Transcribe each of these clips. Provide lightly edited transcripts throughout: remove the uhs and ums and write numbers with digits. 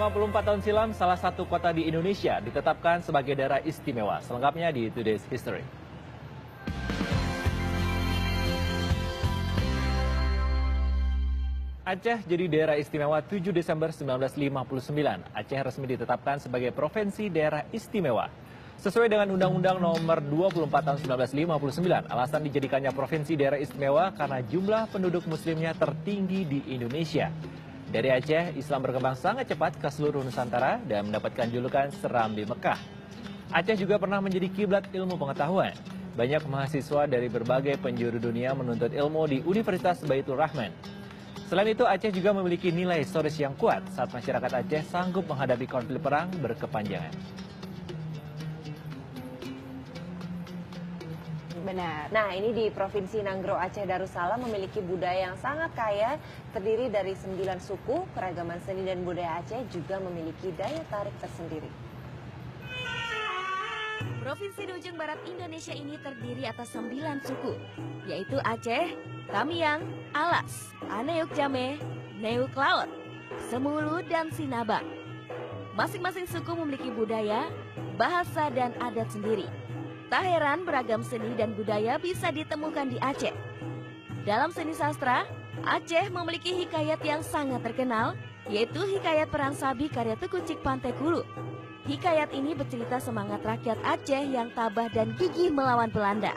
54 tahun silam, salah satu kota di Indonesia ditetapkan sebagai daerah istimewa. Selengkapnya di Today's History. Aceh jadi daerah istimewa 7 Desember 1959. Aceh resmi ditetapkan sebagai provinsi daerah istimewa. Sesuai dengan Undang-Undang Nomor 24 tahun 1959, alasan dijadikannya provinsi daerah istimewa karena jumlah penduduk muslimnya tertinggi di Indonesia. Dari Aceh, Islam berkembang sangat cepat ke seluruh Nusantara dan mendapatkan julukan Serambi Mekah. Aceh juga pernah menjadi kiblat ilmu pengetahuan. Banyak mahasiswa dari berbagai penjuru dunia menuntut ilmu di Universitas Baitul Rahman. Selain itu, Aceh juga memiliki nilai historis yang kuat saat masyarakat Aceh sanggup menghadapi konflik perang berkepanjangan. Benar. Nah, ini di Provinsi Nanggro Aceh Darussalam memiliki budaya yang sangat kaya, terdiri dari 9 suku. Keragaman seni dan budaya Aceh juga memiliki daya tarik tersendiri. Provinsi di ujung barat Indonesia ini terdiri atas 9 suku, yaitu Aceh, Tamiang, Alas, Aneuk Jame, Neuk Laut, Semulu, dan Sinabang. Masing-masing suku memiliki budaya, bahasa, dan adat sendiri. Tak heran beragam seni dan budaya bisa ditemukan di Aceh. Dalam seni sastra, Aceh memiliki hikayat yang sangat terkenal, yaitu Hikayat Perang Sabi karya Teuku Cikpan-Tekulu. Hikayat ini bercerita semangat rakyat Aceh yang tabah dan gigih melawan Belanda.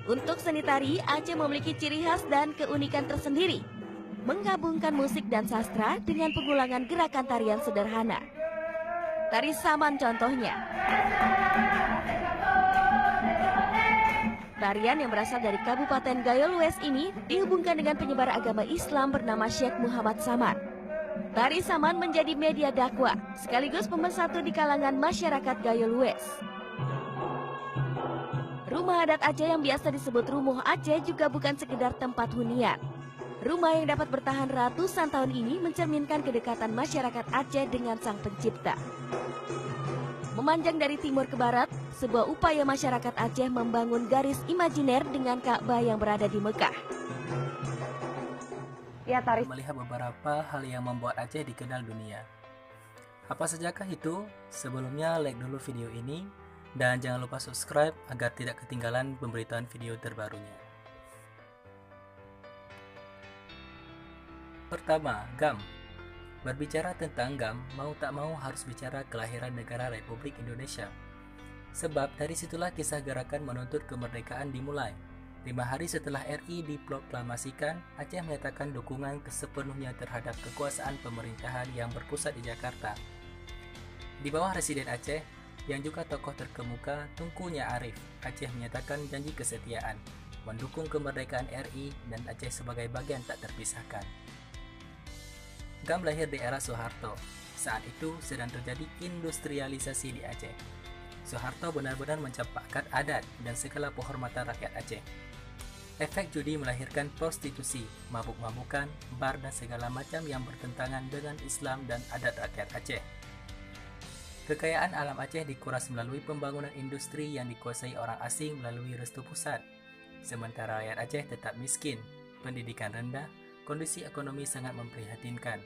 Untuk seni tari, Aceh memiliki ciri khas dan keunikan tersendiri, menggabungkan musik dan sastra dengan pengulangan gerakan tarian sederhana. Tari Saman contohnya. Tarian yang berasal dari Kabupaten Gayo Lues ini dihubungkan dengan penyebar agama Islam bernama Syekh Muhammad Saman. Tari Saman menjadi media dakwah, sekaligus pemersatu di kalangan masyarakat Gayo Lues. Rumah adat Aceh yang biasa disebut Rumuh Aceh juga bukan sekedar tempat hunian. Rumah yang dapat bertahan ratusan tahun ini mencerminkan kedekatan masyarakat Aceh dengan Sang Pencipta. Memanjang dari timur ke barat, sebuah upaya masyarakat Aceh membangun garis imajiner dengan Ka'bah yang berada di Mekah. Ya, tari Melihat beberapa hal yang membuat Aceh dikenal dunia. Apa sajakah itu? Sebelumnya like dulu video ini dan jangan lupa subscribe agar tidak ketinggalan pemberitaan video terbarunya. Pertama, GAM. Berbicara tentang GAM, mau tak mau harus bicara kelahiran negara Republik Indonesia. Sebab dari situlah kisah gerakan menuntut kemerdekaan dimulai. 5 hari setelah RI diproklamasikan, Aceh menyatakan dukungan sepenuhnya terhadap kekuasaan pemerintahan yang berpusat di Jakarta. Di bawah Residen Aceh, yang juga tokoh terkemuka Tunku Nya Arif, Aceh menyatakan janji kesetiaan, mendukung kemerdekaan RI dan Aceh sebagai bagian tak terpisahkan. GAM lahir di era Soeharto. Saat itu sedang terjadi industrialisasi di Aceh. Soeharto benar-benar mencapakan adat dan segala penghormatan rakyat Aceh. Efek judi melahirkan prostitusi, mabuk-mabukan, bar dan segala macam yang bertentangan dengan Islam dan adat rakyat Aceh. Kekayaan alam Aceh dikuras melalui pembangunan industri yang dikuasai orang asing melalui restu pusat. Sementara rakyat Aceh tetap miskin, pendidikan rendah, kondisi ekonomi sangat memprihatinkan.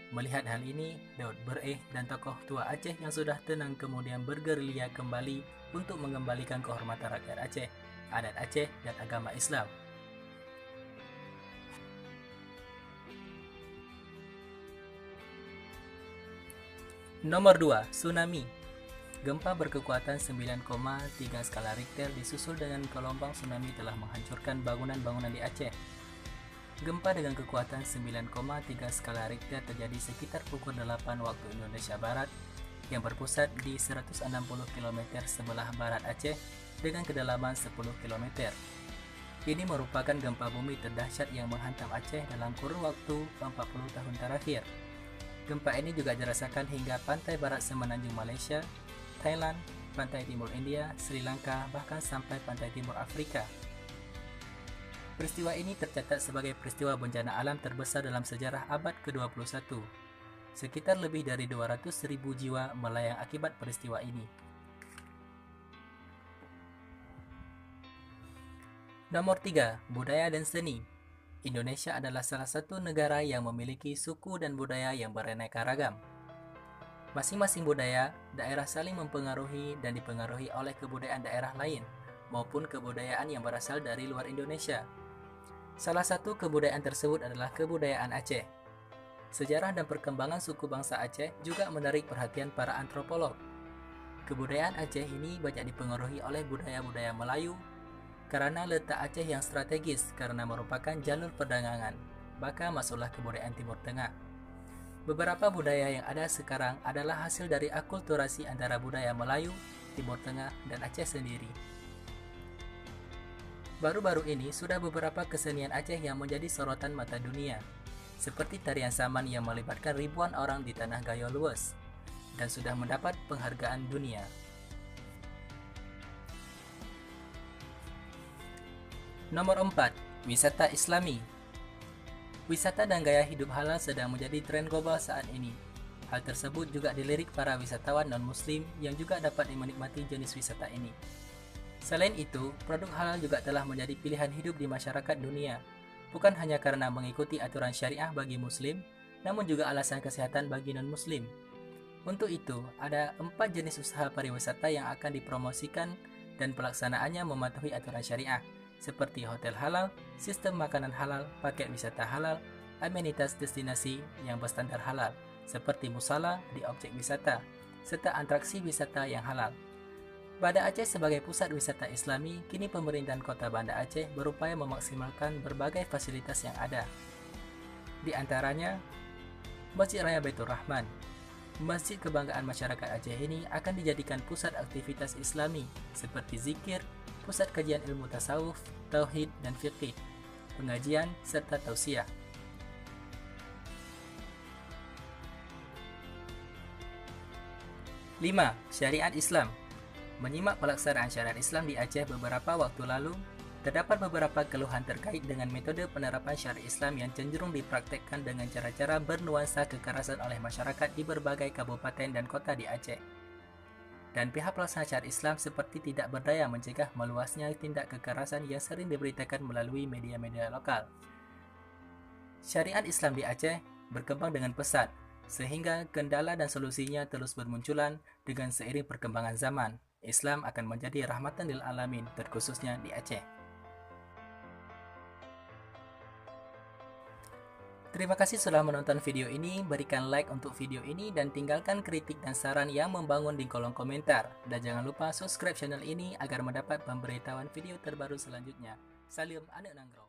Melihat hal ini, Daud Bereh dan tokoh tua Aceh yang sudah tenang kemudian bergerilya kembali untuk mengembalikan kehormatan rakyat Aceh, adat Aceh, dan agama Islam. Nomor 2, tsunami. Gempa berkekuatan 9,3 skala Richter disusul dengan gelombang tsunami telah menghancurkan bangunan-bangunan di Aceh. Gempa dengan kekuatan 9,3 skala Richter terjadi sekitar pukul 8 waktu Indonesia Barat yang berpusat di 160 km sebelah barat Aceh dengan kedalaman 10 km. Ini merupakan gempa bumi terdahsyat yang menghantam Aceh dalam kurun waktu 40 tahun terakhir. Gempa ini juga dirasakan hingga pantai barat semenanjung Malaysia, Thailand, pantai timur India, Sri Lanka, bahkan sampai pantai timur Afrika. Peristiwa ini tercatat sebagai peristiwa bencana alam terbesar dalam sejarah abad ke-21. Sekitar lebih dari 200.000 jiwa melayang akibat peristiwa ini. Nomor 3, budaya dan seni. Indonesia adalah salah satu negara yang memiliki suku dan budaya yang beraneka ragam. Masing-masing budaya, daerah saling mempengaruhi dan dipengaruhi oleh kebudayaan daerah lain, maupun kebudayaan yang berasal dari luar Indonesia. Salah satu kebudayaan tersebut adalah kebudayaan Aceh. Sejarah dan perkembangan suku bangsa Aceh juga menarik perhatian para antropolog. Kebudayaan Aceh ini banyak dipengaruhi oleh budaya-budaya Melayu, karena letak Aceh yang strategis karena merupakan jalur perdagangan, maka masuklah kebudayaan Timur Tengah. Beberapa budaya yang ada sekarang adalah hasil dari akulturasi antara budaya Melayu, Timur Tengah, dan Aceh sendiri. Baru-baru ini sudah beberapa kesenian Aceh yang menjadi sorotan mata dunia, seperti tarian saman yang melibatkan ribuan orang di tanah Gayo Luwes, dan sudah mendapat penghargaan dunia. Nomor 4. Wisata Islami. Wisata dan gaya hidup halal sedang menjadi tren global saat ini. Hal tersebut juga dilirik para wisatawan non-muslim yang juga dapat menikmati jenis wisata ini. Selain itu, produk halal juga telah menjadi pilihan hidup di masyarakat dunia, bukan hanya karena mengikuti aturan syariah bagi muslim, namun juga alasan kesehatan bagi non-muslim. Untuk itu, ada 4 jenis usaha pariwisata yang akan dipromosikan dan pelaksanaannya mematuhi aturan syariah, seperti hotel halal, sistem makanan halal, paket wisata halal, amenitas destinasi yang berstandar halal, seperti musala di objek wisata, serta atraksi wisata yang halal. Banda Aceh sebagai pusat wisata Islami, kini pemerintahan Kota Banda Aceh berupaya memaksimalkan berbagai fasilitas yang ada. Di antaranya, Masjid Raya Baitur Rahman. Masjid kebanggaan masyarakat Aceh ini akan dijadikan pusat aktivitas Islami seperti zikir, pusat kajian ilmu tasawuf, tauhid dan fiqih, pengajian serta tausiah. Lima, Syariat Islam. Menyimak pelaksanaan syariat Islam di Aceh beberapa waktu lalu, terdapat beberapa keluhan terkait dengan metode penerapan syariat Islam yang cenderung dipraktekkan dengan cara-cara bernuansa kekerasan oleh masyarakat di berbagai kabupaten dan kota di Aceh. Dan pihak pelaksana syariat Islam seperti tidak berdaya mencegah meluasnya tindak kekerasan yang sering diberitakan melalui media-media lokal. Syariat Islam di Aceh berkembang dengan pesat, sehingga kendala dan solusinya terus bermunculan dengan seiring perkembangan zaman. Islam akan menjadi rahmatan lil alamin, terkhususnya di Aceh. Terima kasih sudah menonton video ini, berikan like untuk video ini dan tinggalkan kritik dan saran yang membangun di kolom komentar. Dan jangan lupa subscribe channel ini agar mendapat pemberitahuan video terbaru selanjutnya. Salam Anak Nanggro.